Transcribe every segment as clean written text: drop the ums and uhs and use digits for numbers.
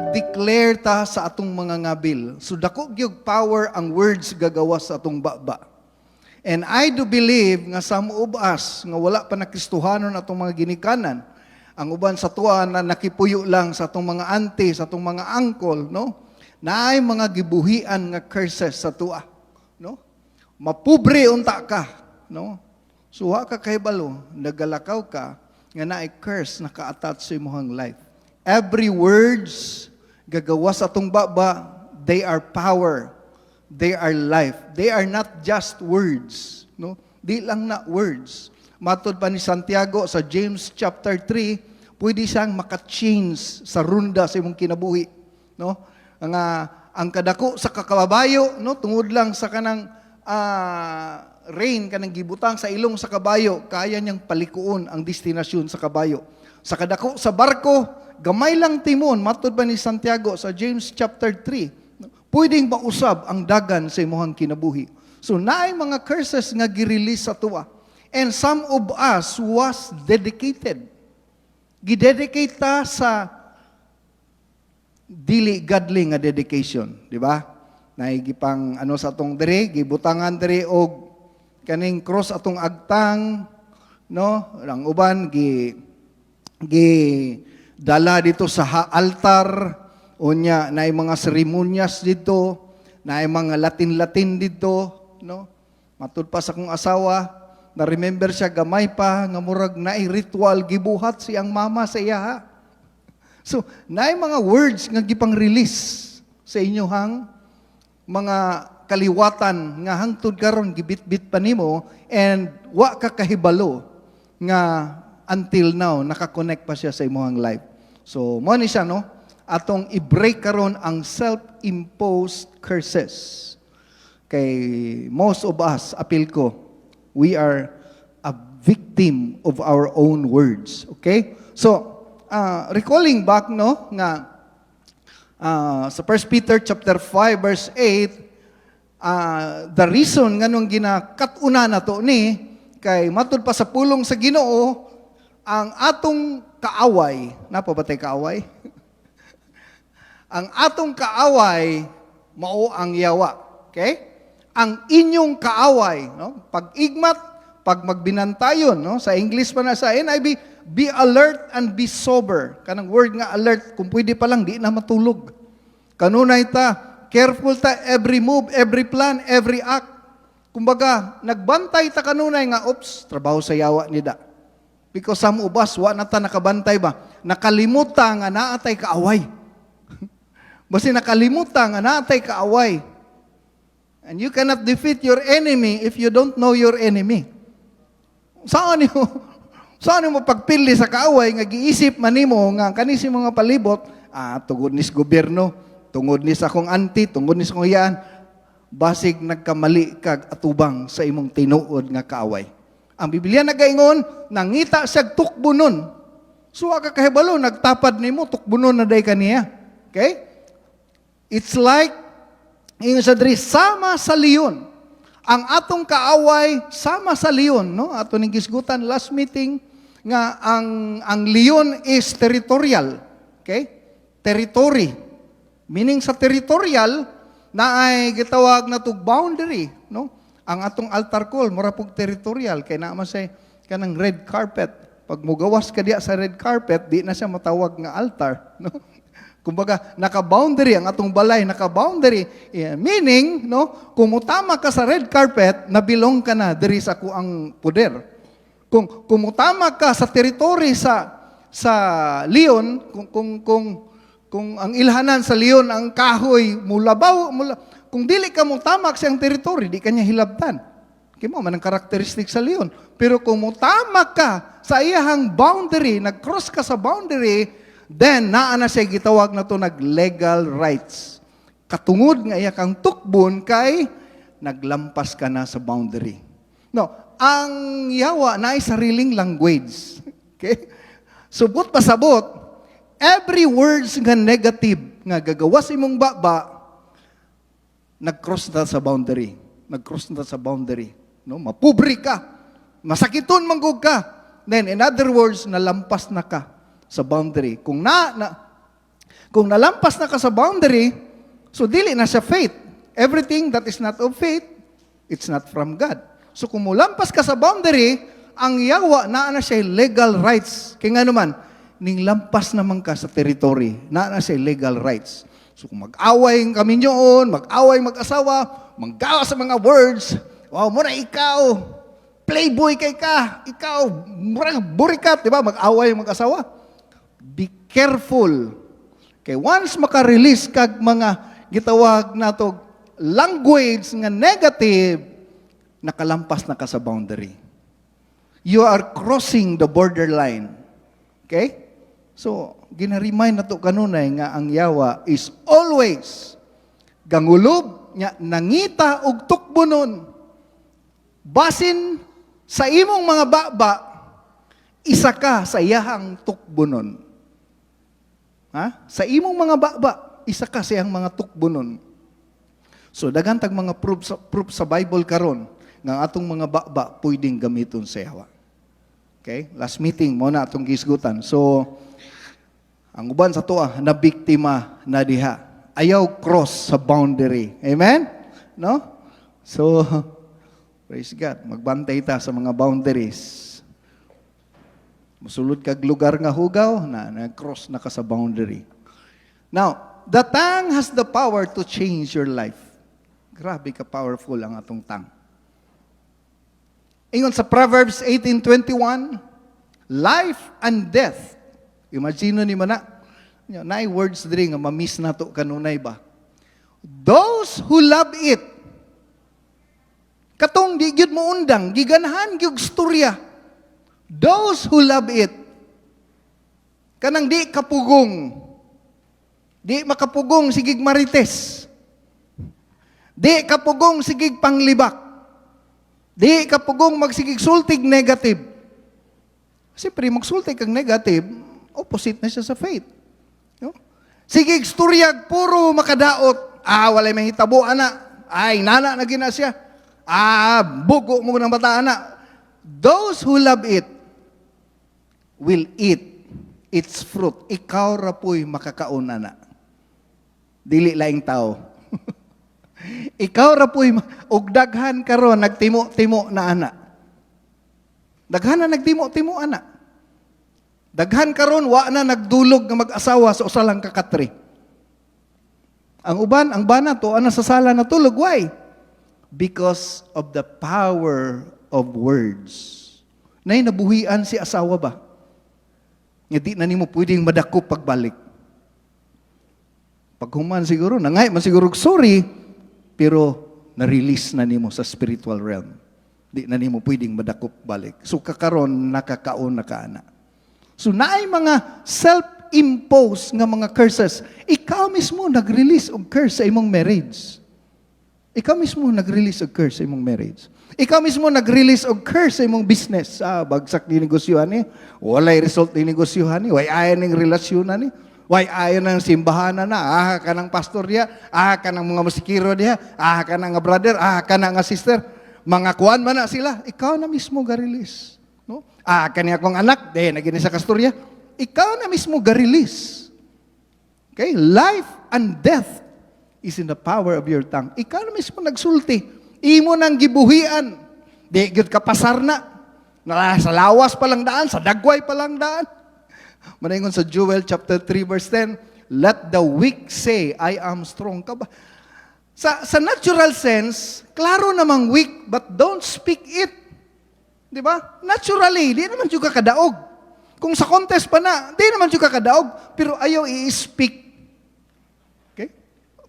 mag-declare ta sa atong mga ngabil. So dako gyud power ang words gagawas sa atong baba. And I do believe nga some of us nga wala pa nakristohanon atong mga ginikanan, ang uban sa tuwa na nakipuyo lang sa atong mga auntie, sa atong mga uncle, no? Naay mga gibuhian nga curses sa tuwa, no? Mapobre unta ka, no? Suwa ka kay balo, nagalakaw ka nga naay curse na ka-attach sa imong life. Every words gagawas atong baba, they are power. They are life. They are not just words, no? Di lang na words. Matod pa ni Santiago sa James chapter 3, pwede siyang maka-change sa runda sa imong kinabuhi, no? Ang kadako sa kakabayo, no, tungod lang sa kanang rain kanang gibutang sa ilong sa kabayo, kaya niyang palikuon ang destinasyon sa kabayo. Sa kadako sa barko, gamay lang timon, matod pa ni Santiago sa James chapter 3, pwedeng mausab ang dagan sa imong kinabuhi. So naay mga curses nga gi-release sa tuwa. And some of us was dedicated. Gidedicate ta sa dili godly nga dedication, di ba? Naigipang sa atong diri, gibutangan diri og kaning cross atong agtang, no? Ang uban dala dito sa altar. Unya, naay mga seremonyas dito, naay mga Latin-Latin dito, no? Matud pa sa kong asawa, na-remember siya gamay pa, nga murag naay ritual, gibuhat siyang mama sa iya, ha? So, naay mga words nga gipang-release sa inyohang mga kaliwatan nga hangtod karon gibit-bit pa nimo and wa ka kahibalo nga until now naka-connect pa siya sa imong life. So, mo ni siya, no? Atong i-break karon ang self-imposed curses. Kay most of us, apil ko, we are a victim of our own words. Okay? So, recalling back, no, nga sa 1 Peter chapter 5 verse 8, the reason nga nung ginakatuna na to ni, kay matud pa sa pulong sa Ginoo, ang atong kaaway, napabatay kaaway? Ang atong kaaway, mao ang yawa. Okay? Ang inyong kaaway, no? Pag-igmat, pag magbinantayon, no? Sa English pa na sa NIV, be alert and be sober. Kanang word nga alert, kung pwede pa lang, di na matulog. Kanunay ta, careful ta every move, every plan, every act. Kumbaga, nagbantay ta kanunay nga, oops, trabaho sa yawa ni da. Because some of us, wa na ta nakabantay ba? Nakalimutan nga naatay kaaway. Basta nakalimutan nga natay kaaway. And you cannot defeat your enemy if you don't know your enemy. Saan mo pagpili sa kaaway nga giisip man nimo nga kanisi mga palibot, tungod ni sa gobyerno, tungod ni sa akong auntie, tungod ni sa akong hiyaan, basig nagkamali kag atubang sa imong tinuod nga kaaway. Ang Biblia nagaingon, nangita siya tukbunon. So ka kahibalo, nagtapad nimo, tukbunon na day kaniya. Okay? It's like, yung sa diri, sama sa leon. Ang atong kaaway, sama sa leon, no? Ato ning gisgutan last meeting, nga ang leon is territorial. Okay? Territory. Meaning sa territorial, na ay gitawag na to boundary, no? Ang atong altar call, mura pong territorial, kaya naman say, kanang red carpet. Pag mugawas ka diya sa red carpet, di na siya matawag nga altar, no? Kumbaga, naka-boundary, ang atong balay, naka-boundary. Yeah, meaning, no, kung mutama ka sa red carpet, nabilong ka na diri sa kuang poder. Kung mutama ka sa territory sa leon, kung ang ilhanan sa leon ang kahoy mulabaw, kung dili ka mutamak siyang territory, di kanya hilabtan. Kaya mo man ang karakteristik sa leon. Pero kung mutamak ka sa iyahang boundary, nag-cross ka sa boundary, then, naana siya gitawag na to nag-legal rights. Katungod nga iya kang tukbon kay naglampas ka na sa boundary. No, ang yawa na ay sariling language. Okay? Subot pasabot, every words nga negative nga gagawas imong baba, nag-cross na sa boundary. Nag-cross na sa boundary. No, mapobre ka. Masakiton manggug ka. Then, in other words, nalampas na ka sa boundary. Kung Kung nalampas na ka sa boundary, so dili na siya faith. Everything that is not of faith, it's not from God. So kung mulampas ka sa boundary, ang yawa na siya legal rights. Kaya nga naman, ning lampas naman ka sa territory, na siya legal rights. So kung mag-away kami nyoon, mag-away mag-asawa, manggawa sa mga words, wow, muna ikaw, playboy kay ka, ikaw, murang burikat, di ba? Mag-away mag-asawa. Be careful. Kay once maka-release kag mga gitawag nato language nga negative, nakalampas na ka sa boundary. You are crossing the borderline. Okay? So, gina-remind na to kanunay nga ang yawa is always gangulob nya nangita og tukbonon. Basin sa imong mga baba, isa ka sa iyahang tukbonon. Ha? Sa imong mga baba, isa ka sa iyang mga tukbonon. So, daghan tag mga proof sa Bible karon nga atong mga baba pwedeng gamiton sa yawa. Okay? Last meeting mo na atong gisgutan. So, ang uban sa tuwa, na biktima na diha. Ayaw cross sa boundary. Amen? No? So, praise God. Magbantay ta sa mga boundaries. Musulod kag lugar nga hugaw, na-cross na ka sa boundary. Now, the tongue has the power to change your life. Grabe ka powerful ang atong tongue. Ingon sa Proverbs 18:21, life and death. Imagine ni mana, naay words diri nga ma-miss nato kanunay ba? Those who love it. Katong di gyud mo undang, giganahan gyud storya. Those who love it. Kanang di kapugong. Di makapugong sigig marites. Di kapugong sigig panglibak. Di kapugong magsigig sultig negative. Siyempre, magsultig kang negative, opposite na siya sa faith. No? Sigig storyag, puro makadaot. Walay may hitabo, ana. Ay, nana na gina siya. Bugo mo ng bata, ana. Those who love it will eat its fruit. Ikaw rapoy makakauna na. Dili laing tao. Ikaw rapoy, og daghan karon nagtimo-timo na ana. Daghan na nagtimo-timo ana. Daghan karon wa na nagdulog nga mag-asawa sa usa lang ka katri. Ang uban, ang bana to ana sa sala natulog, why? Because of the power of words. Nay nabuhian si asawa ba? Nga di na nimo pwedeng madakop pagbalik. Paghuman siguro, nangay man siguro sorry, pero na-release na nimo sa spiritual realm. Di na nimo pwedeng madakop balik. So kakaron nakakaon na kaana. So naay mga self-imposed nga mga curses. Ikaw mismo nag-release og curse sa imong marriage. Ikaw mismo nag-release og curse sa imong marriage. Ikaw mismo nag-release og curse sa imong business. Bagsak ni negosyohan ni. Walay result ni negosyohan ni. Way ayan ning relasyon na ni. Way ayon ng simbahan na. Ka ng pastor diya. Ka ng mga musikiro diya. Ka ng nga brother. Ka ng nga sister. Mga kuwan man na sila. Ikaw na mismo ga-release. No? Kani akong anak. Nagini sa kastorya. Ikaw na mismo ga-release. Okay? Life and death is in the power of your tongue. Ikaw na mismo nagsulti. Imo nang gibuhian. Di gyud ka pasar na. Sa lawas pa lang daan, sa dagway pa lang daan. Manaingon sa Joel chapter 3 verse 10, let the weak say, I am strong. Sa natural sense, klaro namang weak, but don't speak it. Di ba? Naturally, di naman juga kadaog. Kung sa contest pa na, di naman juga kadaog, pero ayaw i-speak. Okay?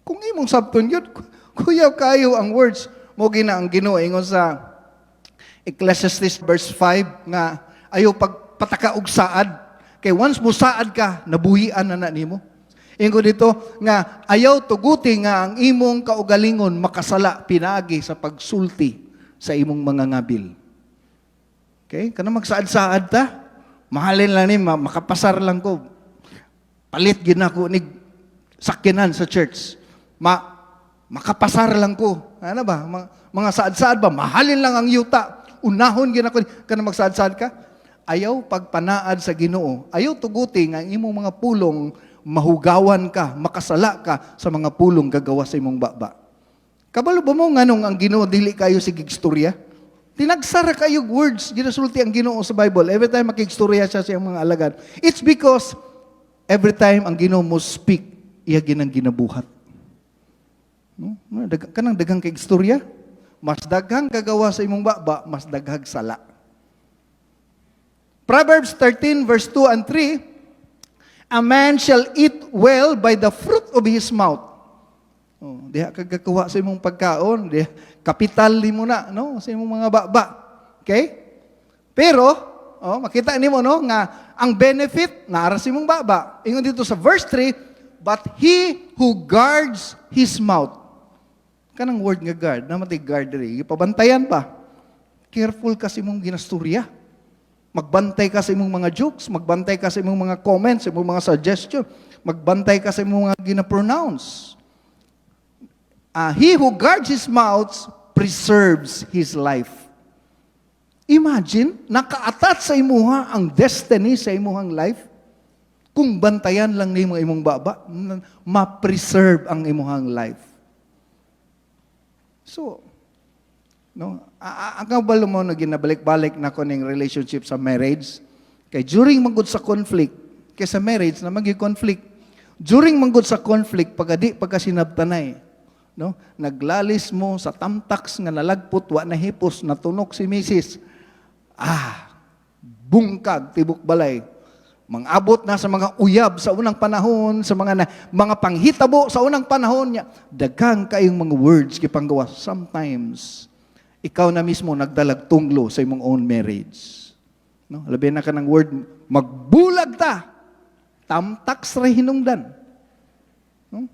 Kung imong sabton yun, kuyaw kayo ang words, mo gina ang Ginoo ingon sa Ecclesiastes verse 5 nga ayaw pagpataka og saad kay once mo saad ka nabuhian na nimo. Ingon dito nga ayaw tuguti nga ang imong kaugalingon makasala pinagi sa pagsulti sa imong mga ngabil. Okay? Kana magsaad-saad ta, mahalin lang ni makapasar lang ko. Palit gid nako nig sakyanan sa church. Makapasar lang ko. Ano ba? Mga saad-saad ba? Mahalin lang ang yuta. Unahon gina ko. Kana magsaad-saad ka? Ayaw pagpanaad sa Ginoo. Ayaw tuguti nga ang imong mga pulong mahugawan ka, makasala ka sa mga pulong gagawa sa imong baba. Kabalo ba mo nganong ang Ginoo dili kayo sige istorya? Tinagsara kayo words, ginasulti ang Ginoo sa Bible. Every time makigstorya siya sa mga alagad. It's because every time ang Ginoo mo speak, iya ginang ginabuhat. No? Kanang daghang kay istorya, mas daghang gagawa sa imong baba, mas daghang sala. Proverbs 13 verse 2 and 3, a man shall eat well by the fruit of his mouth. Oh, diha kagagawa sa imong pagkaon, diha kapital nimo na, no, sa imong mga baba. Okay? Pero, makita nimo no nga ang benefit naara sa imong baba. Ingon dito sa verse 3, but he who guards his mouth. Kanang word nga guard, namatay guard diri, ipabantayan pa. Careful ka sa imong ginasturya. Magbantay ka sa imong mga jokes, magbantay ka sa imong mga comments, sa imong mga suggestion, magbantay ka sa imong mga gina-pronounce. He who guards his mouth preserves his life. Imagine, nakaatat sa imuha ang destiny sa imuhang life. Kung bantayan lang nimo imong baba, ma-preserve ang imuhang life. So, no, ang kabalo mo na ginabalik-balik na ko ning relationship sa marriage, kay during manggod sa conflict, kay sa marriage na magi-conflict, during manggod sa conflict, pagkasinabtanay, no? Naglalis mo sa tamtaks nga nalagpot, wa na hipos, natunok si misis. Bungkag, tibok balay. Mangabot na sa mga uyab sa unang panahon, sa mga panghitabo sa unang panahon niya. Daghang kayong mga words kipanggawa. Sometimes, ikaw na mismo nagdalag tunglo sa imong own marriage. No? Labi na ka ng word, magbulag ta. Tamtaks ra hinungdan. No?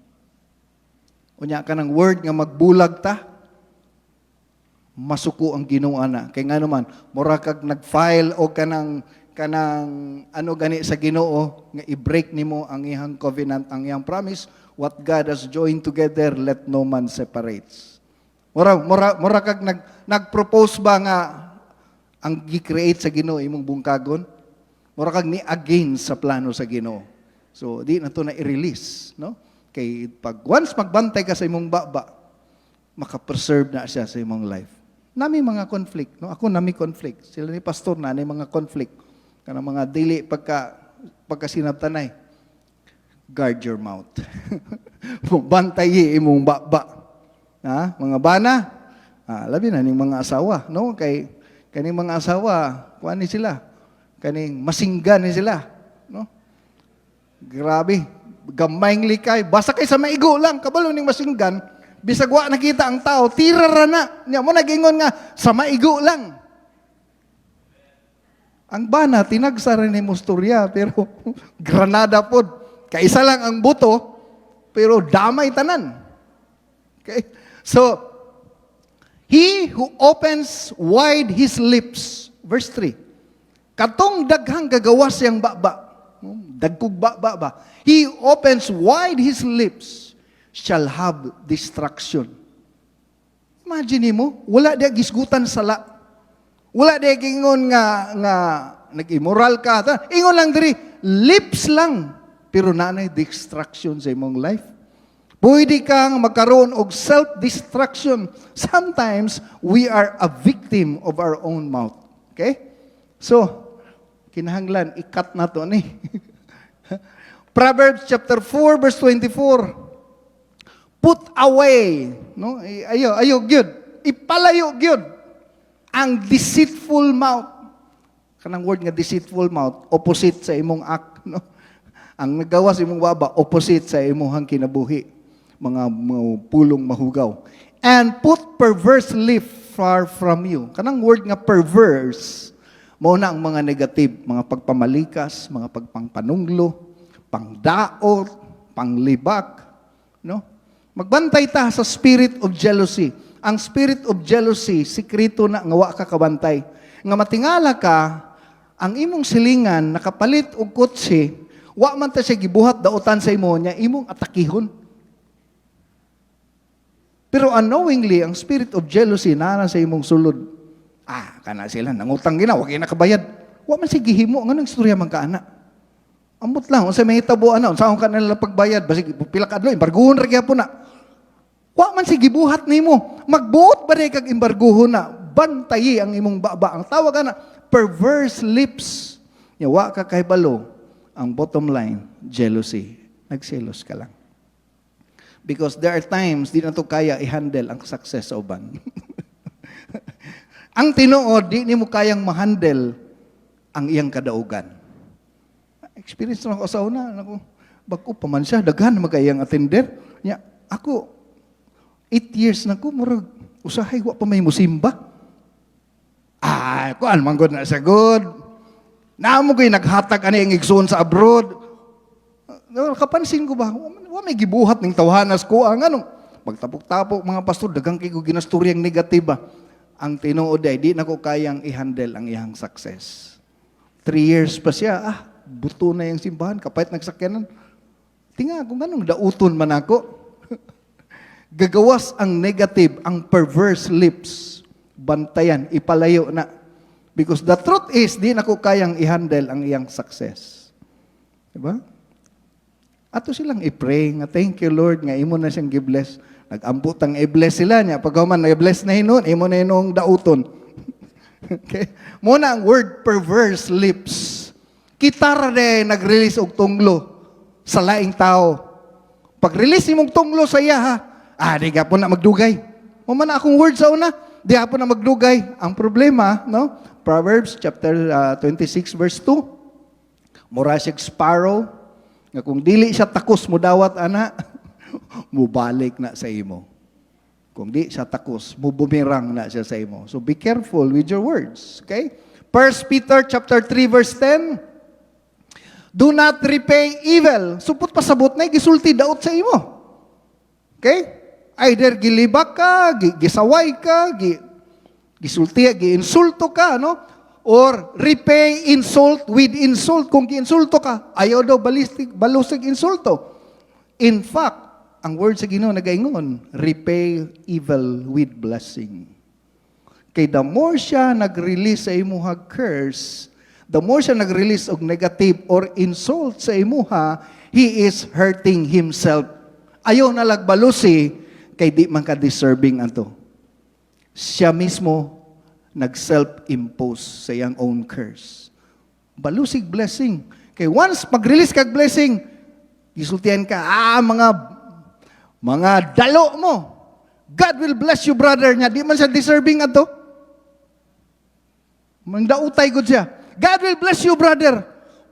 Unya ka ng word nga magbulag ta, masuko ang Ginoo ana. Kay nga naman, mura kag nag-file o kanang ano gani sa Ginoo nga i-break nimo ang iyang covenant, ang iyang promise. What God has joined together, let no man separates. Mura kag nag-propose ba nga ang gi-create sa Ginoo imong bungkagon? Mura kag ni against sa plano sa Ginoo. So di na to na i-release, no? Kay pag once magbantay ka sa imong baba, maka-preserve na siya sa imong life. Nami mga conflict, no? Ako nami conflict. Sila ni pastor na mga conflict. Kanang mga dili pagkasinabtanay. Guard your mouth. Bantay imong baba. Mga bana, labi na ning mga asawa, no? Kay kaning mga asawa, kuan ni sila. Kaning masinggan ni sila, no? Grabe, gamayng likay, basta kay sa maigo lang, kabalo ning masinggan, bisag wa nakita ang tao, tira ra na. Nya mo nagingon nga sa maigo lang. Ang bana tinagsa rin ni musturya, pero granada pod. Kaisa lang ang buto, pero damay tanan. Okay? So, he who opens wide his lips, verse 3, katong daghang gagawas siyang baba, dagkog baba ba, he opens wide his lips, shall have destruction. Imagine mo, wala di gisgutan sala. Wala di gingon nga nag-immoral ka. Ingon lang diri, lips lang, pero nanay destruction sa imong life. Pwede kang magkaroon og self-destruction. Sometimes, we are a victim of our own mouth. Okay? So, kinahanglan, ikat na to ni. Proverbs chapter 4, verse 24. Put away, no? Ayo, gyud. Ipalayo, gyud. Ang deceitful mouth. Kanang word nga deceitful mouth, opposite sa imong act, no? Ang nagawa sa imong baba, opposite sa imong kinabuhi. Mga pulong mahugaw. And put perverse lips far from you. Kanang word nga perverse, mao na ang mga negative, mga pagpamalikas, mga pagpangpanunglo, pangdaot, panglibak, no? Magbantay ta sa spirit of jealousy. Ang spirit of jealousy, sikreto na nga wa ka kabantay. Nga matingala ka, ang imong silingan nakapalit og kotse, wa man ta siya gibuhat daotan sa imo niya, imong atakihon. Pero unknowingly, ang spirit of jealousy na sa imong sulod. Kana sila, nangutang gina, wag nakabayad. Wa man si gihimo, nga nang istorya man kaana. Ambot lang, unsay may hitabuan na, unsaon ka nila pagbayad, basig pila ka adlaw, embargohon ra gyapon na. Wa man si gibuhat nimo, magbuot ba day kag embargohon na, bantayi ang imong baba. Ang tawag na perverse lips. Ya wa ka kay balo. Ang bottom line, jealousy. Nagselos ka lang. Because there are times di na to kaya i-handle ang success sa uban. Ang tinuod, di nimo kayang ma-handle ang iyang kadaugan. Experience na ako sa una. Bako pa man siya, daghan magayang attender. Nya, ako, 8 years na ko, murag, usahay, wa pa may musimba. Kuan, manggod na sa good. Naamo ko'y naghatag ani ang igsoon sa abroad. Kapansin ko ba, wa may gibuhat ng tawhanas ko, ang anong, magtapok-tapok mga pastor, dagang kay ko ginastoryang negatiba. Ang tinuod ay, di na ko kayang i-handle ang iyang success. 3 years pa siya, buto na yung simbahan, kapait nagsakyanan. Tinga, kung anong dauton man ako. Gagawas ang negative, ang perverse lips. Bantayan, ipalayo na. Because the truth is, di na ko kayang i-handle ang iyang success. Diba? Ato silang i-pray nga, thank you Lord, nga imo na siyang gi-bless. Nag-ambutang i-bless sila niya. Pag man na-bless na hinon, imo na hinong dauton. Okay? Muna ang word perverse lips. Kita ra de nag-release og tunglo sa laing tao. Pag-release nimong tunglo sa iya, di gapon na magdugay. Mo man akong word sa una, di gapon na magdugay. Ang problema, no? Proverbs chapter 26 verse 2. Mura siya sparrow, nga kung dili siya takos mo dawat ana, mubalik na sa imo. Kung di siya takos, bubumirang na siya sa imo. So be careful with your words, okay? 1 Peter chapter 3 verse 10. Do not repay evil. Supot pasabot na gisulti daot sa imo. Okay? Either gilibak ka, gisaway ka, gisulti, giinsulto ka, no? Or repay insult with insult. Kung giinsulto ka, ayaw daw balusig insulto. In fact, ang word sa Ginoo nagaingon, repay evil with blessing. Kay the more siya nag-release sa imuha curse, the more siya nag-release og negative or insult sa imuha, he is hurting himself. Ayaw na lagbalusi, kay di man ka deserving ato. Siya mismo nag-self-impose sa iyang own curse. Balusig blessing. Kay once pag-release kag blessing, gisultihan ka, mga dalo mo. God will bless you, brother niya. Di man siya deserving ato. Mandautay gud siya. God will bless you, brother.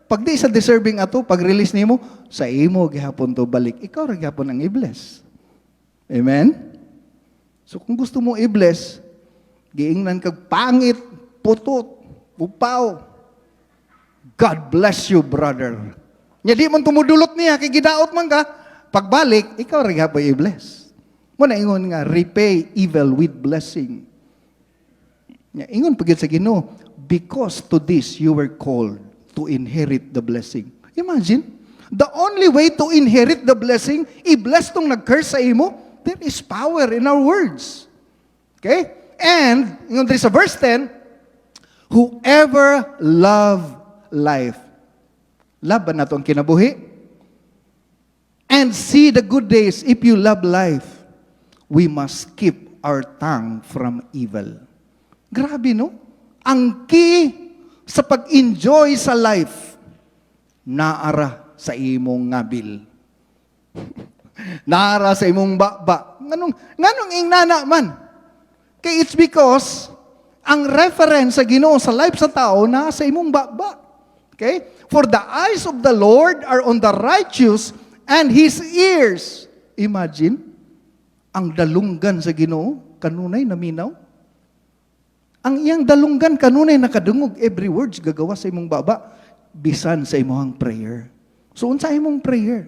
Pag di sa deserving ato, pag-release nimo, sa imo gihapon to balik. Ikaw ra gihapon ang i-bless. Amen? So kung gusto mo i-bless, giingnan kag pangit, putot, upaw. God bless you, brother. Nya di man tumudulot niya, kay gidaot man ka, pagbalik, ikaw ra gihapon i-bless. Mo na ingon nga, repay evil with blessing. Nya ingon pagid sa Ginoo, because to this you were called to inherit the blessing. Imagine, the only way to inherit the blessing, i-bless tong nag-curse sa imo, there is power in our words. Okay? And, yung sa verse 10, whoever love life, love ba na ito ang kinabuhi? And see the good days, if you love life, we must keep our tongue from evil. Grabe, no? Ang key sa pag-enjoy sa life, naara sa imong ngabil. Naara sa imong baba. Nganong ingnana man? Kaya it's because ang reference sa Ginoo sa life sa tao na sa imong baba. Okay? For the eyes of the Lord are on the righteous and His ears. Imagine, ang dalunggan sa Ginoo kanunay naminaw. Ang iyang dalunggan kanunay nakadungog, every words gagawa sa imong baba, bisan sa imong prayer. So unsa imong prayer?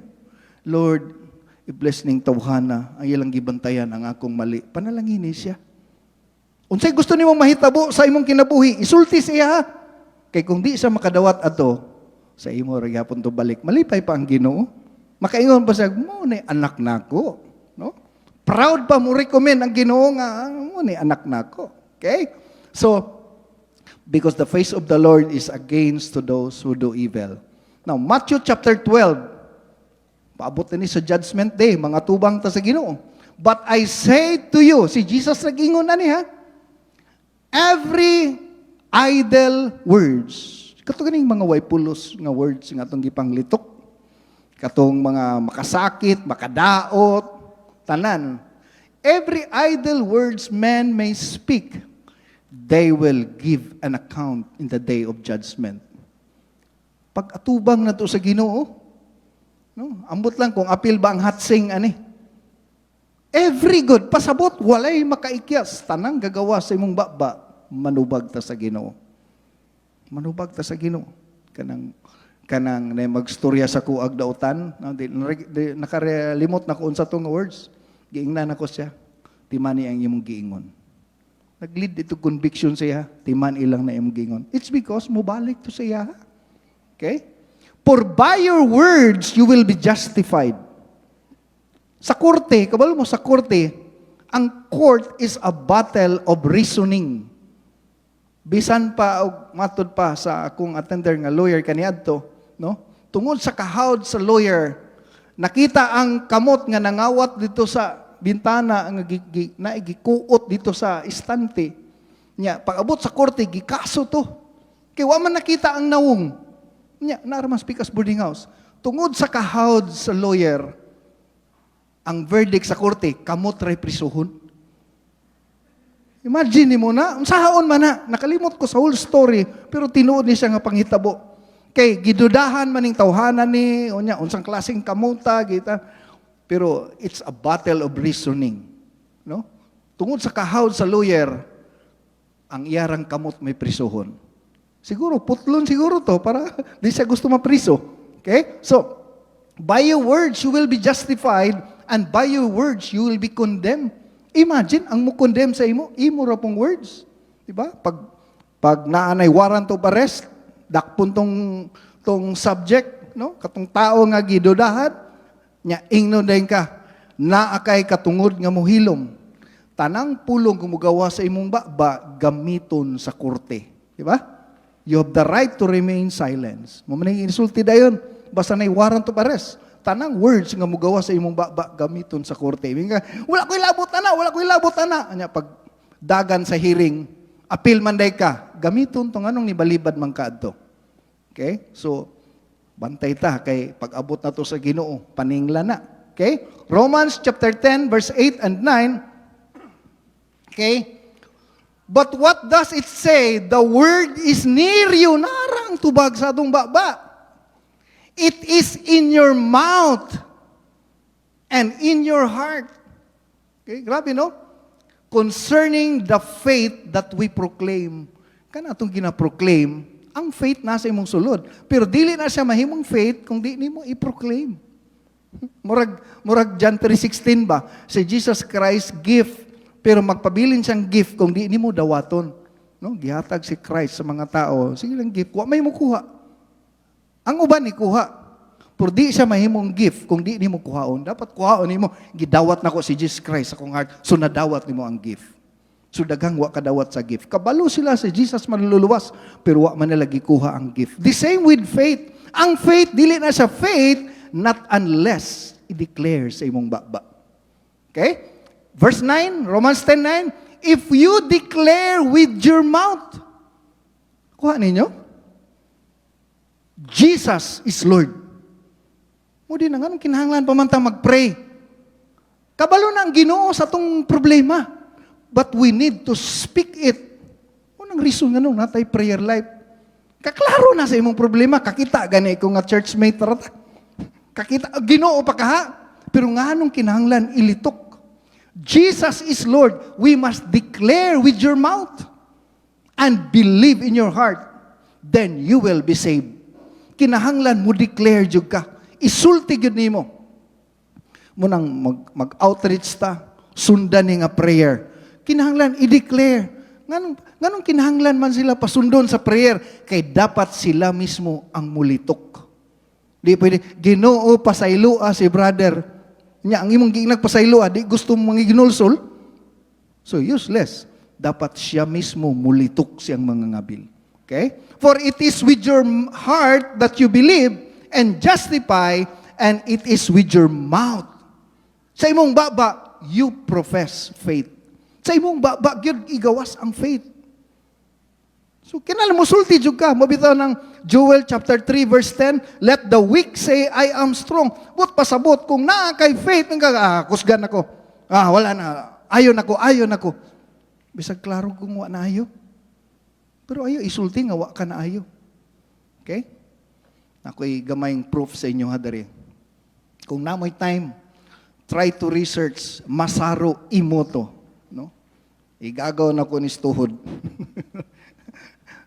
Lord, i-bless ning tawhana, ang ilang gibantayan ang akong mali. Panalangin siya. Unsay gusto nimong mahitabo sa imong kinabuhi, isulti siya. Kay kung di siya makadawat ato, sa imo ra gyapon to balik. Malipay pa ang Ginoo. Makaingon pa siya, mo ni anak nako, no? Proud pa mo recommend ang Ginoo nga, mo ni anak nako. Okay? So, because the face of the Lord is against to those who do evil. Now, Matthew chapter 12, paabot na ni sa judgment day, mga tubang ta sa Ginoo. But I say to you, si Jesus nag-ingon na niya, every idle words, katong ganing mga way pulos nga words nga atong gipanglitok, katong mga makasakit, makadaot, tanan. Every idle words man may speak, they will give an account in the day of judgment. Pag atubang na to sa Ginoo, no? Ambot lang kung apil ba ang hatsing ani. Every good, pasabot, walay makaikyas, tanang gagawa sa imong baba, manubag ta sa Ginoo. Manubag ta sa Ginoo. Kanang na magstorya sa kuag dautan, no? Nakalimot na ko unsa tong words. Giingnan ako siya, timani ang imong giingon. Nag-lead ito conviction siya, timan ilang na imong giingon. It's because mubalik to siya. Okay? For by your words, you will be justified. Sa korte, kabalo mo sa korte, ang court is a battle of reasoning. Bisan pa, o matod pa sa akong attender nga lawyer kaniadto, no? Tungod sa kahawd sa lawyer, nakita ang kamot nga nangawat dito sa bintana nga gikuot dito sa istante. Nya pag-abot sa korte gikaso to. Kay wa man nakita ang nawong. Nya naaraman speakers boarding house. Tungod sa kahawd sa lawyer, ang verdict sa korte kamot ray prisuhon. Imagine mo na, unsahaon man na, nakalimot ko sa whole story, pero tinuod ni siya nga panghitabo. Kay gidudahan maning tawhanan ni unya unsang klaseng kamuta kita. Pero it's a battle of reasoning, no? Tungod sa kahawd sa lawyer, ang iyarang kamot may prisuhon. Siguro putlon siguro to para di siya gusto mapriso. Okay? So, by your words you will be justified and by your words you will be condemned. Imagine ang mo condemn sa imo ra pong words. Di ba? Pag naanay warrant of arrest, dakpon tong subject, no? Katong tao nga gidudahan, nya ingnon dayon ka, naakay katungod nga mohilom. Tanang pulong kumugawa sa imong baba gamiton sa korte, di ba? You have the right to remain silent. Mo man insulti dayon, basta nay warrant of arrest. Tanang words nga mugawa sa imong baba gamiton sa korte. Wala ko'y labot ana. Anya pag dagan sa hearing, appeal man day ka, gamiton tong anong nibalibad man kaadto. Okay? So, bantay ta kay pag-abot na to sa Ginoo, paningla na. Okay? Romans chapter 10 verse 8 and 9. Okay? But what does it say? The word is near you. Narang tubag sa atong baba. It is in your mouth and in your heart. Okay? Grabe, no? Concerning the faith that we proclaim. Kana atong gina-proclaim, ang faith nasa imong sulod. Pero dili na siya mahimong faith kung di nimo i-proclaim. Murag John 3:16 ba? Si Jesus Christ gift, pero magpabilin siyang gift kung di nimo dawaton. No? Gihatag si Christ sa mga tao. Sige lang gift, wa may mo kuha. Ang uban ni kuha. Pero di siya mahimong gift kung di nimo kuhaon. Dapat kuhaon nimo, gidawat nako si Jesus Christ sa akong heart, so nadawat nimo ang gift. So daghang wa kadawat sa gift. Kabalo sila si Jesus manluluwas, pero wa man nila gikuha ang gift. The same with faith. Ang faith, dili na siya faith, not unless i-declare sa imong baba. Okay? Verse 9, Romans 10:9, if you declare with your mouth, kuha ninyo, Jesus is Lord. Mo din nga, kinahanglan pa man mag-pray. Kabalo na ang Ginoo sa tong problema. But we need to speak it. Unang reason nga nung natay prayer life. Kaklaro na sa imong problema. Kakita gani ko nga churchmate rata. Kakita, Ginoo pa kaha. Pero nga nung kinahanglan ilitok. Jesus is Lord. We must declare with your mouth and believe in your heart. Then you will be saved. Kinahanglan mo declare jud ka. Isulti jud nimo. Munang mag-outreach ta, sundan ni nga prayer. Kinahanglan i-declare. Nganong kinahanglan man sila pasundon sa prayer kay dapat sila mismo ang mulitok. Di pwede Ginoo pasaylua si brother. Nya ang imong giinag pasaylua di gusto mong ginulsol. So useless. Dapat siya mismo mulitok siyang mga ngabil. Okay? For it is with your heart that you believe and justify, and it is with your mouth. Sa imong baba, you profess faith. Sa imong baba, yun igawas ang faith. So, kinala mo sulti jud ka. Mabitaw ng Joel chapter 3 verse 10, let the weak say, I am strong. But pasabot, kung naa kay faith, kusgan ako. Wala na. Ayon ako. Bisag klaro kung wa na ayo. Pero ayo, isulti nga, wa ka na ayo. Okay? Ako'y gamayng proof sa inyo, hadari. Kung namoy time, try to research Masaru Emoto. No? Igagaw na ko ni Stuhod.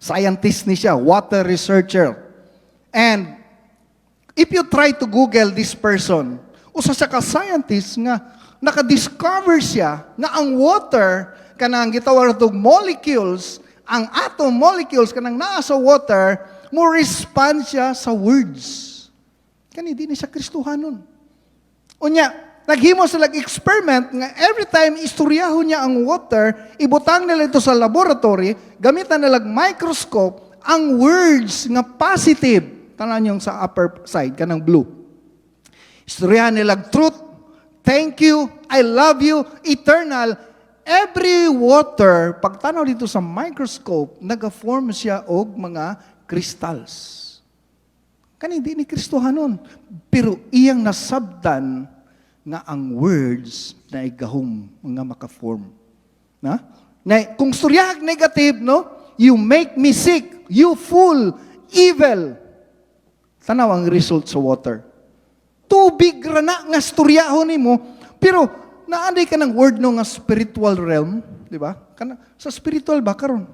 Scientist ni siya, water researcher. And if you try to Google this person, usa siya ka scientist nga naka-discover siya nga ang water kanang gitawag og molecules, ang atom molecules kanang naa sa water, mo respond siya sa words. Kani di ni siya Kristohanon. Unya, naghimo sila experiment nga every time istoryahon niya ang water, ibutang nila ito sa laboratory, gamitan nila microscope, ang words nga positive, tanan yung sa upper side, kanang blue. Istoryahan nila truth, thank you, I love you, eternal. Every water, pagtanaw dito sa microscope, nag-form siya og mga crystals. Kani di ni Kristohanon. Pero iyang nasabdan nga ang words na igahom nga maka-form. Na kung storyahag negative, no? You make me sick, you fool, evil. Tanaw ang result sa water. Tubig rana nga storyahon nimo, pero naaday ka ng word no nga spiritual realm, di ba? Sa spiritual ba karon?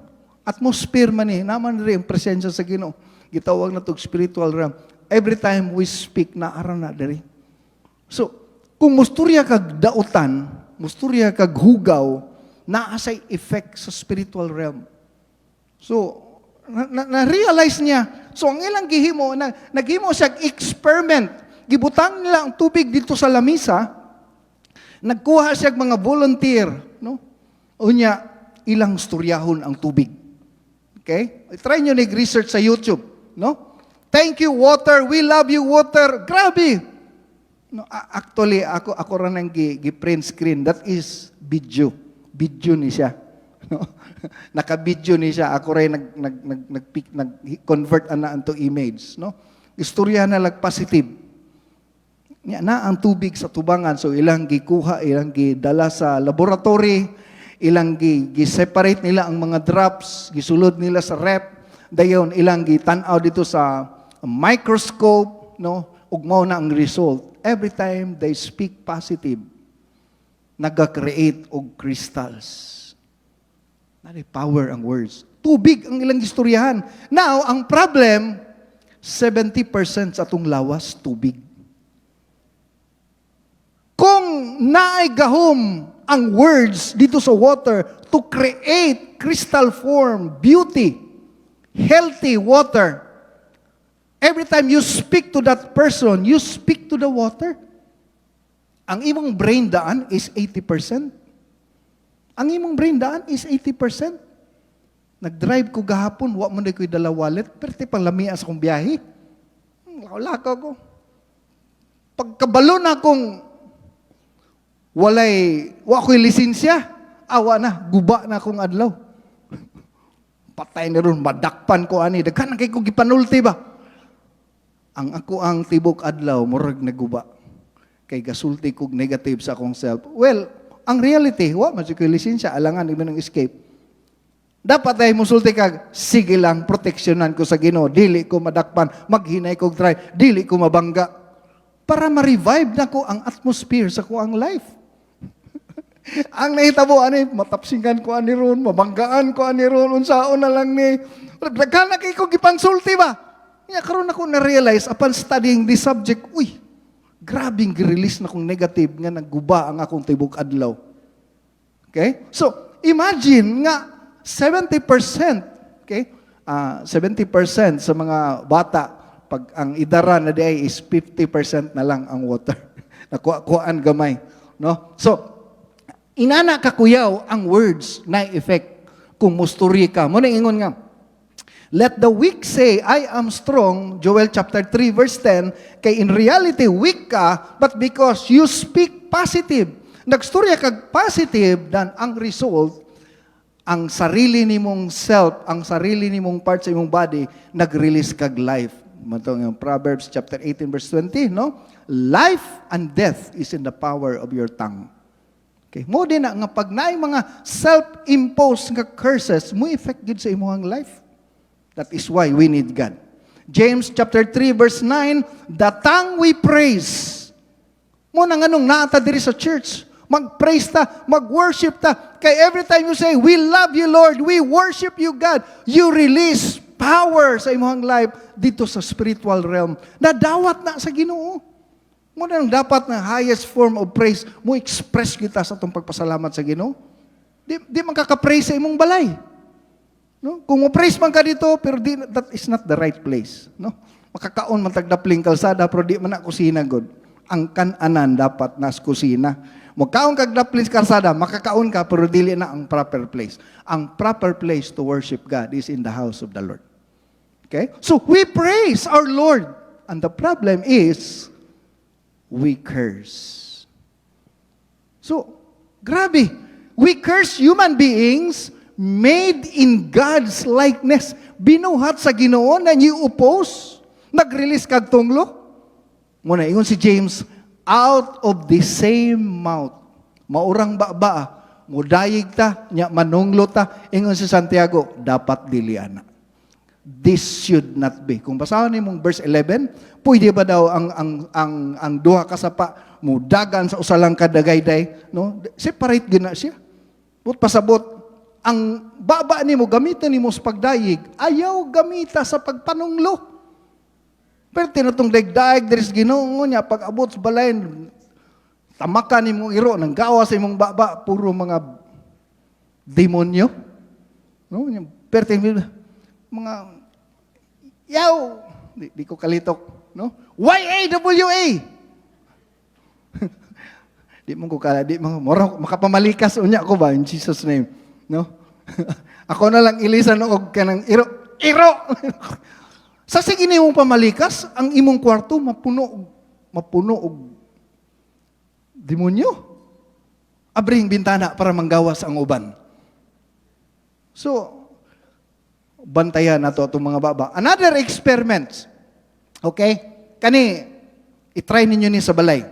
Atmosphere man naman rin ang presensya sa Ginoo. Gitawag na tog spiritual realm. Every time we speak, naara na diri. So, kung musturya kag dautan, musturya kag hugaw, naasay effect sa spiritual realm. So, na-realize niya. So, ang ilang gihimo, naghimo siya experiment. Gibutang nila ang tubig dito sa lamisa, nagkuha siya mga volunteer, no? Unya, ilang storyahon ang tubig. Okay? Try nyo nag-research sa YouTube, no? Thank you, water. We love you, water. Grabe! No, actually, ako rin ang gi-print screen. That is video. Video ni siya. No? Naka-video ni siya. Ako rin nag-convert na into image. No? Istorya na lang positive. Na ang tubig sa tubangan. So, ilang gikuha, ilang gidala sa laboratory, ilang gi-separate nila ang mga drops, gisulod nila sa rep, dayon ilang gitanaw dito sa microscope, no? Ug mao na ang result. Every time they speak positive, naga-create og crystals. Nari power ang words. Tubig ang ilang istoryahan. Now, ang problem, 70% sa atong lawas, tubig. Kung naay gahom ang words dito sa water to create crystal form, beauty, healthy water. Every time you speak to that person, you speak to the water. Ang imong brain daan is 80%. Ang imong brain daan is 80%. Nag-drive ko gahapon, wa mo na ko'y dala wallet, pero pang lamia sa kong biyahe. Laka ko. Pagkabalo na akong wa ko'y lisensya, awa na, guba na akong adlaw. Patay na ron, madakpan ko ani, daghan na kay ko gipanulti ba? Ang ako ang tibok adlaw, murag naguba. Kay gasulti kog negative sa akong self. Well, ang reality, wa man ko'y lisensya, alangan iba ng escape. Dapat ay musulti kag, sige lang, proteksyonan ko sa Ginoo, dili ko madakpan, maghinay kog try, dili ko mabangga. Para ma-revive na ko ang atmosphere sa ko ang life. Ang nahitabo ani matapsingan ko ani ron, mabanggaan ko ani ron, unsaon na lang ni daghan na kay ko gipangsulti ba. Nya karon ako na realize upon studying this subject, uy, grabing gi-release na kong negative nga nagguba ang akong tibok adlaw. Okay? So, imagine nga 70%, okay? 70% sa mga bata pag ang idara na day is 50% na lang ang water. Nakuhaan gamay, no? So, inana kakuyaw ang words na effect kung musturi ka. Muna ingon nga, Let the weak say, I am strong, Joel chapter 3 verse 10, kay in reality, weak ka, but because you speak positive. Nagstorya kag positive, dan ang result, ang sarili nimong self, ang sarili nimong part sa imong body, nag-release kag life. Matong yung Proverbs chapter 18 verse 20, no? Life and death is in the power of your tongue. Okay, mo din na nga pag naay mga self-imposed nga curses, mo effect gid sa imong life. That is why we need God. James chapter 3 verse 9, the tongue we praise. Mo nang anong naata diri sa church, mag-praise ta, mag-worship ta. Kay every time you say, we love you Lord, we worship you God, you release power sa imong life dito sa spiritual realm. Nadawat na sa Ginoo. Mo nang dapat na highest form of praise, mo express kita sa atong pagpasalamat sa Ginoo. Di man kaka-praise sa imong balay. No? Kung mo praise man ka dito, pero that is not the right place. No? Makakaon man tagdapling kalsada, pero di man na kusina god. Ang kananan dapat nas kusina. Magkaon kag dapling kalsada, makakaon ka, pero dili na ang proper place. Ang proper place to worship God is in the house of the Lord. Okay? So we praise our Lord. And the problem is, we curse. So, grabe. We curse human beings made in God's likeness. Binuhat sa Ginoo na you oppose. Nag-release kag tunglo. Muna, ingon si James, out of the same mouth. Maurang ba, mudayig ta, nya manunglo ta. Ingon si Santiago, dapat diliana. This should not be. Kung basahan ni mong verse 11, pwede ba daw ang duha kasapa mudagan sa usalang kadagayday, no? Separate gina siya. But pasabot ang baba nimo gamitan nimo sa pagdayig, ayaw gamita sa pagpanunglo. Pero tinatong dayeg diri sa Ginoo nya pag abot sa balay tamakan nimo iro nang gawa sa imong baba puro mga demonyo. No? Pero mga yaw, di ko kalitok, no? YAWA. Di mo ko kala, di mo makapamalikas unya ko ba in Jesus name, no? Ako na lang ilisan og kanang iro. Sa sige nimong pamalikas, ang imong kwarto mapuno og demonyo. Abring bintana para manggawas ang uban. So, bantayan nato itong mga baba. Another experiment. Okay? Kani, itry ninyo ni sa balay.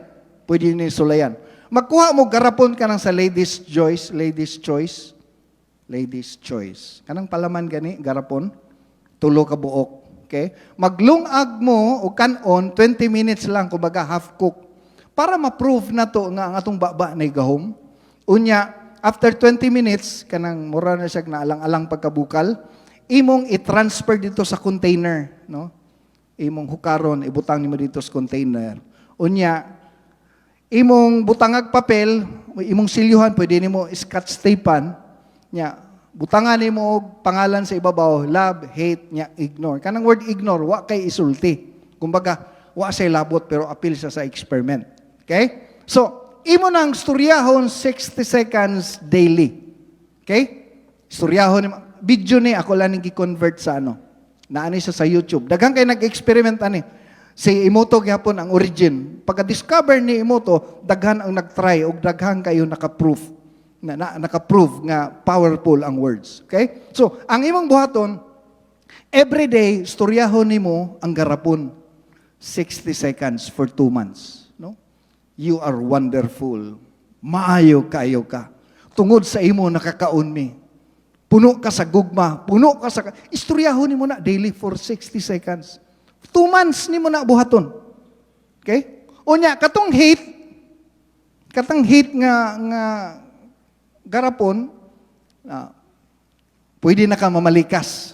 Pwede ni sulayan. Magkuha mo, garapon ka ng sa ladies' choice. Kanang palaman gani, garapon. Tulo ka buok. Okay? Maglungag mo o kanon, 20 minutes lang, kumbaga half cook. Para ma-prove na to nga ang atong baba na igahom. Unya, after 20 minutes, kanang mura na siya na alang-alang pagkabukal, imong i-transfer dito sa container, no? Imong hukaron, ibutang nimo dito sa container. Unya, imong butangag papel, imong silyuhan, pwede nimo scotch tapean, nya, butangan nimo og pangalan sa ibabaw, love, hate, nya, ignore. Kanang word ignore, wa kay isulti. Kumbaga, wa say labot, pero appeal siya sa experiment. Okay? So, imo nang storyahon 60 seconds daily. Okay? Storyahon nimo. Video ni ako lang gi-convert sa naani siya sa YouTube. Daghang kay nag-experiment ani. Si Imoto gyapon ang origin. Pagka-discover ni Imoto, daghan ang nag-try ug daghan kayo naka-proof naka-prove nga powerful ang words. Okay? So, ang imong buhaton every day storyahon nimo ang garapon 60 seconds for 2 months, no? You are wonderful. Maayo kayo ka. Tungod sa imo nakakaon mi. Puno ka sa gugma, puno ka sa... Istoryahon ni mo na daily for 60 seconds. 2 months ni mo na buhaton. Okay? Unya, katong hate nga garapon, pwede na ka mamalikas.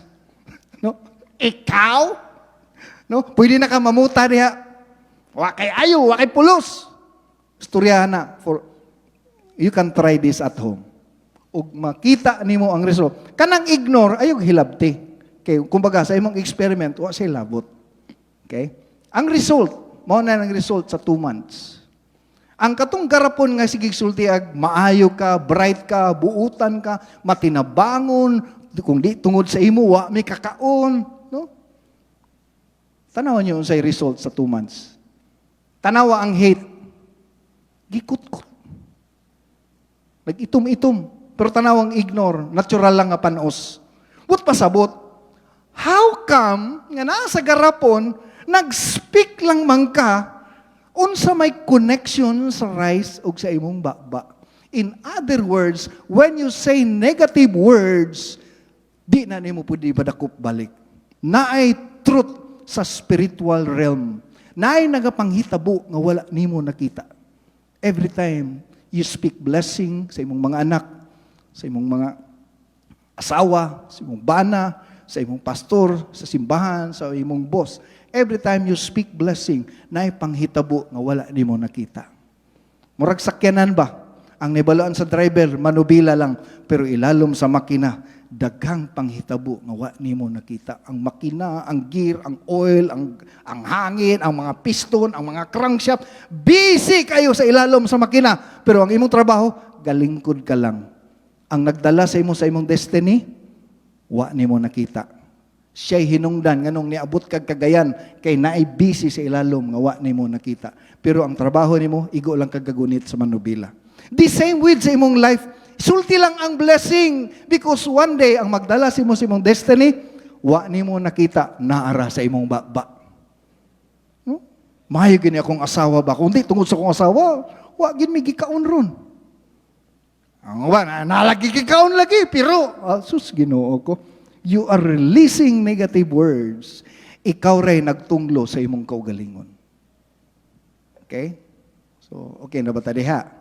No? Ikaw? No? Pwede na ka mamuta diha. Wakay ayo, wakay pulos. Istoryahan na. You can try this at home. Ug makita nimo ang result. Kanang ignore ayog hilabti. Okay, kumbaga sa imong experiment wa say labot. Okay? Ang result, mao na ang result sa 2 months. Ang katong garapon nga sige sultiag, maayo ka, bright ka, buutan ka, matinabangon, kung di tungod sa imo, wa may kakaon. No? Tanawan niyo sa result sa 2 months. Tanawa ang hate. Gikut-kut. Nag-itom-itom. Pero tanawang ignore. Natural lang nga panos. But pasabot, how come nga nasa garapon, nag-speak lang man ka, unsa may connection sa rice o sa imong baba? In other words, when you say negative words, di na nimo pwede badakop balik. Naay truth sa spiritual realm. Naay nagapanghitabo nga wala nimo nakita. Every time you speak blessing sa imong mga anak, sa imong mga asawa, sa imong bana, sa imong pastor, sa simbahan, sa imong boss, every time you speak blessing, naay panghitabo nga wala nimo nakita. Murag sakyanan ba? Ang nibalaan sa driver, manubila lang, pero ilalom sa makina, daghang panghitabo nga wa nimo nakita. Ang makina, ang gear, ang oil, ang hangin, ang mga piston, ang mga crankshaft, busy kayo sa ilalom sa makina. Pero ang imong trabaho, galingkod ka lang. Ang nagdala sa imong destiny, wa nimo nakita. Siya'y hinungdan nganong niabot kag kagayan kay naay busy sa ilalom nga wa nimo nakita. Pero ang trabaho nimo igo lang kag gagunit sa manubila. The same with sa imong life. Sulti lang ang blessing because one day ang magdala sa imong destiny, wa nimo nakita naara sa imong baba. No? Mayo gini akong asawa ba? Kundi tungod sa akong asawa, wa gid mi gikaon ron. Ang wa nalagi gikaon lagi pero sus Ginoo ko. You are releasing negative words. Ikaw ray nagtunglo sa imong kaugalingon. Okay? So, okay na ba ta diha?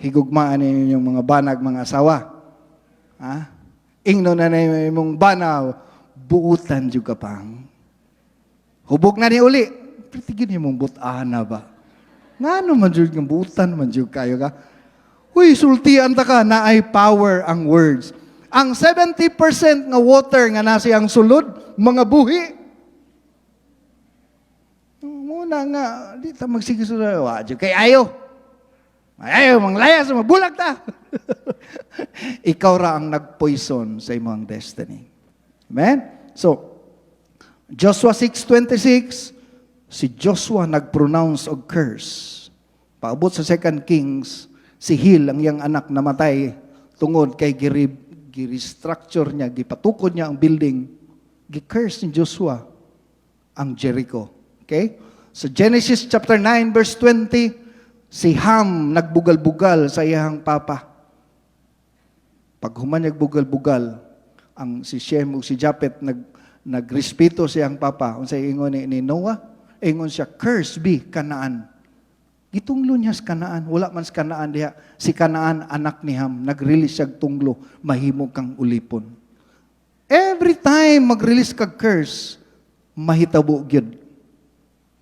Higugmaan ninyo yung mga banag, mga asawa. Ha? Ingno na na imong banaw, buutan juga pang. Hubog na ni uli. Pritigin imong butana ba? Nga man jud ng buutan man jud kayo ka. Uy, sultian ta ka na ay power ang words. Ang 70% nga water nga nasa ang sulod, mga buhi. Muna nga, di ta magsigisulod. Wadyo kay ayo. Ayaw, manglayas, mabulag ta. Ikaw ra ang nag-poison sa imong destiny. Amen? So, Joshua 6:26, si Joshua nag-pronounce og curse. Paabot sa 2 Kings, si Hil, ang iyang anak, namatay tungod kay gi-restructure niya, gipatukod niya ang building, gi-curse ni Joshua ang Jericho. Okay? So Genesis chapter 9 verse 20, si Ham nagbugal-bugal sa iyang papa. Pag human nagbugal-bugal, ang si Shem ug si Japet nagrespeto sa iyang papa. Unsay ingon ni Noah? Ingon siya, curse be Kanaan. Gitunglo niya sa Kanaan. Wala man sa Kanaan diha. Si Kanaan, anak ni Ham, nag-release siya tunglo, mahimo kang ulipon. Every time mag-release kag curse, mahitabo gyud.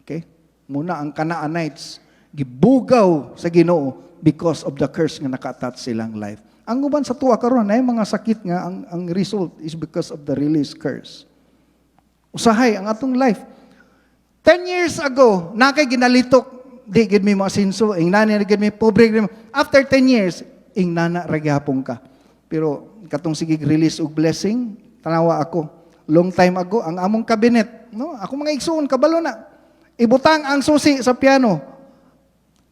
Okay? Muna ang Canaanites, gibugaw sa Ginoo because of the curse nga naka-attach silang life. Ang uban sa tuwa karon ay mga sakit nga ang result is because of the release curse. Usahay ang atong life. 10 years ago, nakay ginalitok, di gid mi masinso, ing nana gid mi pobre. After 10 years, ing nana ragyapon ka. Pero katong sige release og blessing, tanawa ako. Long time ago, ang among kabinet, no? Ako mga igsoon kabalo na. Ibutang ang susi sa piano.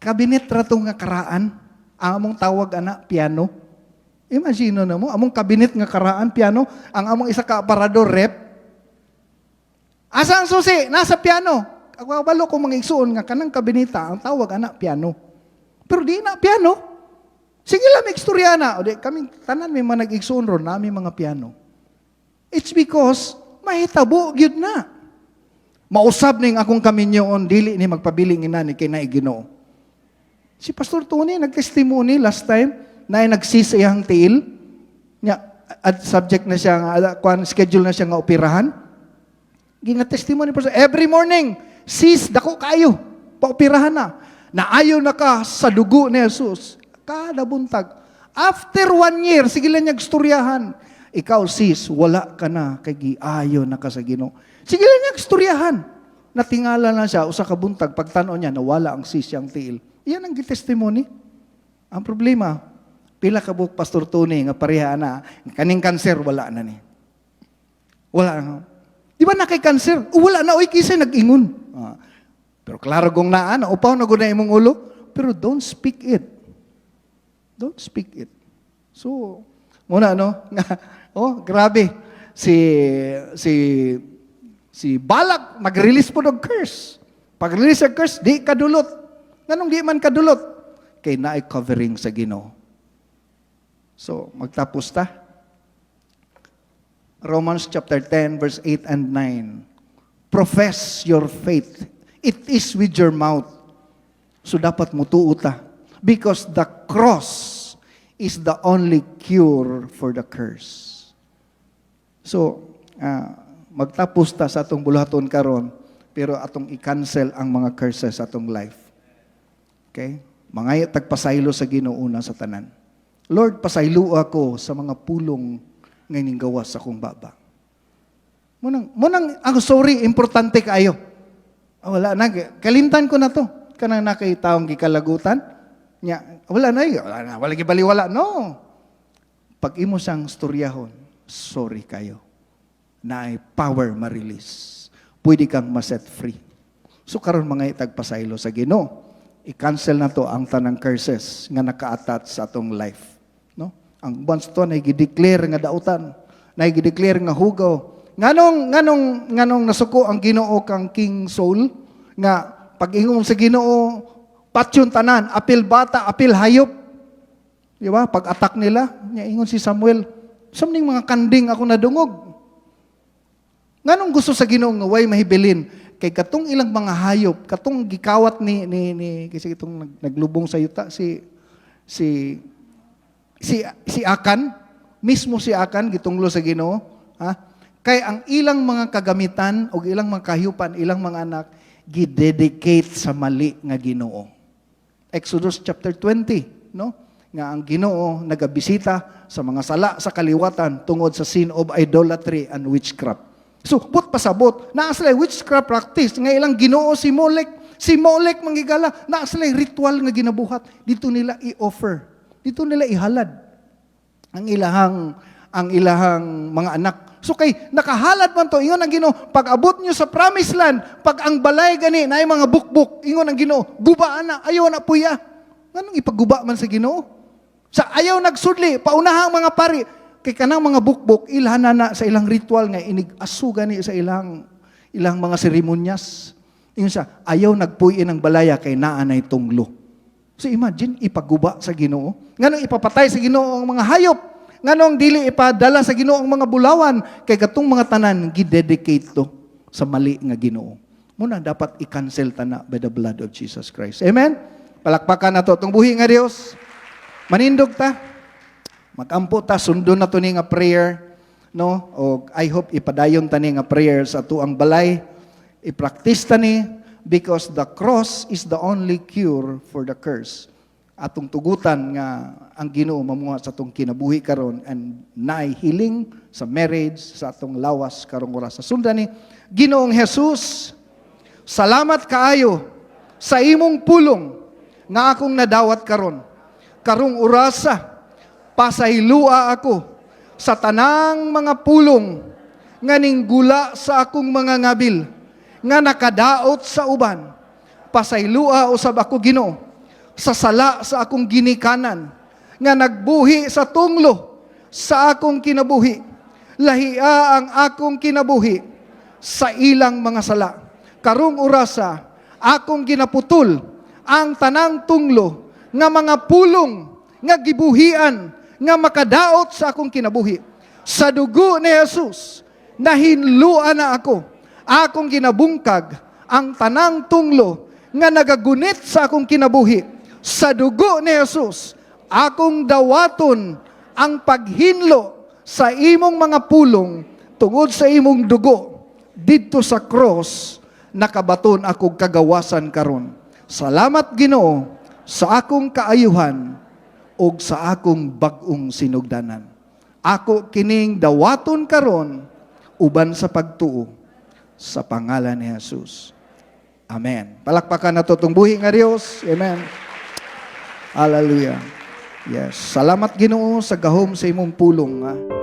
Kabinet rato nga karaan, ang among tawag ana piano. Imagine na mo, among kabinet nga karaan piano, ang among isa ka aparador rep. Asa ang susi? Nasa piano. Kabalo ko mga igsoon nga kanang kabineta, ang tawag ana piano. Pero di na piano. Sige lang ikstorya na. O di kaming tanan may mga nag-igsoon ron, nami mga piano. It's because mahitabo gyud na. Mausab ning akong kaminyoon, dili ni magpabiling inani kay naay Ginoo. Si Pastor Tony nag-testimony last time na nagsis iyang tiil. Nya at subject na siya nga schedule na siya nga operahan. Gina-testimony Pastor every morning, sis dako kayo, paoperahan na. Naayo na ka sa dugo ni Jesus. Kada buntag. After 1 year, sige lang niya istoryahan. Ikaw sis, wala ka na kay giayo na ka sa Ginoo. Sige lang niya istoryahan. Natingala na siya, usa ka buntag, pagtanaw niya, nawala ang sis, yung tiil. Iyan ang gitestimony. Ang problema, Pila ka buok Pastor Tony nga pareha na kaning cancer wala na ni. Wala na. Di ba na kay cancer? Wala na oy kisay nag-ingon. Pero klaro gong naa na upaw na gud na imong ulo, pero don't speak it. Don't speak it. So, muna grabe. Si Balak mag-release po ng curse. Pag-release ng curse, di kadulot. Nganong di man kadulot? Kay naay covering sa Ginoo. So, magtapos ta. Romans chapter 10, verse 8 and 9. Profess your faith. It is with your mouth. So, dapat mutuo ta. Because the cross is the only cure for the curse. So, magtapos ta sa atong buluhaton karon, pero atong i-cancel ang mga curses sa atong life. Okay? Mga tagpasaylo sa Ginoo una sa tanan. Lord, pasaylo ako sa mga pulong ngayon gawas sa akong baba. Munang ang sorry, importante kayo. Wala na, kalimtan ko na to. Kanang nakitaong gikalagutan. Wala na, wala gibaliwala. No. Pag imo sang storyahon, sorry kayo. Na ay power ma-release. Pwede kang ma-set free. So karon mga itagpasaylo sa Ginoo, i-cancel na to ang tanang curses nga naka-attach sa atong life. No? Ang once to na i-declare nga dautan, na i-declare nga hugaw. Nganong nasuko ang Ginoo kang King Saul nga pag-ingon sa Ginoo patyon tanan, apil bata, apil hayop. Di ba? Pag-attack nila, ingon si Samuel, samning mga kanding ako nadungog. Nganong gusto sa Ginoo nga way mahibilin kay katong ilang mga hayop, katong gikawat ni kasi itong naglubong sa yuta si Akan, mismo si Akan gitunglo sa Ginoo, kay ang ilang mga kagamitan o ilang mga kahyupan, ilang mga anak gidedicate sa mali nga Ginoo. Exodus chapter 20, no? Nga ang Ginoo nagabisita sa mga sala sa kaliwatan tungod sa sin of idolatry and witchcraft. So, but pasabot, naaslay witchcraft practice, nga ilang Ginoo si Molek manggigala, naaslay ritual nga ginabuhat, dito nila i-offer, dito nila ihalad ang ilahang mga anak. So kay nakahalad man to, ingon ang Ginoo, pag abot nyo sa promised land, pag ang balay gani na mga bukbuk, ingon ang Ginoo, gubaan na, ayaw na puya. Nganong ipagguba man sa Ginoo? Sa ayaw nagsudli, paunahang mga pari, kay kanang mga bukbuk, ilhan na sa ilang ritual nga, inig-asu gani sa ilang mga seremonyas. Ingon sa, ayaw nagpuyin ang balaya kay naanay tunglo. So imagine, ipagguba sa Ginoo. Nganong ipapatay sa Ginoo ang mga hayop. Nganong dili ipadala sa Ginoo ang mga bulawan. Kay katong mga tanan, gidedicate to sa mali nga Ginoo. Muna dapat i-cancel tana by the blood of Jesus Christ. Amen? Palakpakan na to. Itong buhi nga Diyos, manindog ta. Magampo ta, sundo na to ni nga prayer. No? O I hope ipadayon ta ni nga prayer sa tuang balay. I-practice ta ni because the cross is the only cure for the curse. Atong tugutan nga ang Ginoo mamuha sa atong kinabuhi karon and naay healing sa marriage sa atong lawas karong oras. Sa sundan ni Ginoong Jesus, salamat kaayo sa imong pulong nga akong nadawat karon. Karong orasa pasaylua ako sa tanang mga pulong nga ninggula sa akong mga ngabil nga nakadaot sa uban. Pasaylua usab ako Ginoo sa sala sa akong ginikanan, nga nagbuhi sa tunglo sa akong kinabuhi. Lahia ang akong kinabuhi sa ilang mga sala. Karong orasa, akong ginaputol ang tanang tunglo nga mga pulong nga gibuhian nga makadaot sa akong kinabuhi. Sa dugo ni Jesus, nahinluan na ako. Akong ginabungkag ang tanang tunglo nga nagagunit sa akong kinabuhi. Sa dugo ni Jesus, akong dawaton ang paghinlo sa imong mga pulong tungod sa imong dugo. Dito sa cross, nakabaton akong kagawasan karon. Salamat Ginoo sa akong kaayuhan o sa akong bag-ong sinugdanan. Ako kining dawaton karon uban sa pagtuo sa pangalan ni Jesus. Amen. Palakpakan na to tong buhi nga Dios. Amen. Hallelujah. Yes. Salamat Ginoo sa gahom sa imong pulong. Ha?